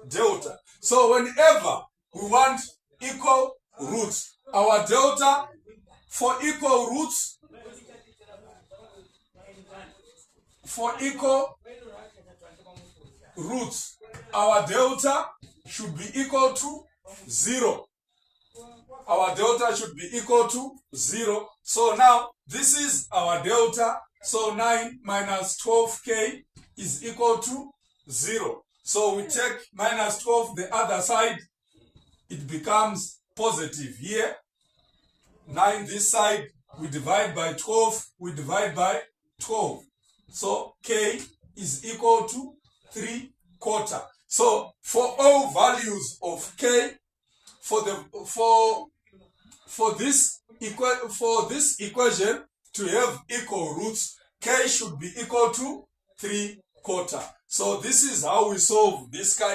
delta. So whenever we want equal roots, our delta for equal roots, our delta should be equal to 0. Our delta should be equal to 0. So now this is our delta. So 9 minus 12k is equal to 0. So we take minus 12 the other side. It becomes positive here. 9 this side, we divide by 12, we divide by 12. So k is equal to 3/4. So for all values of k, for this equation to have equal roots, k should be equal to 3/4. So this is how we solve this kind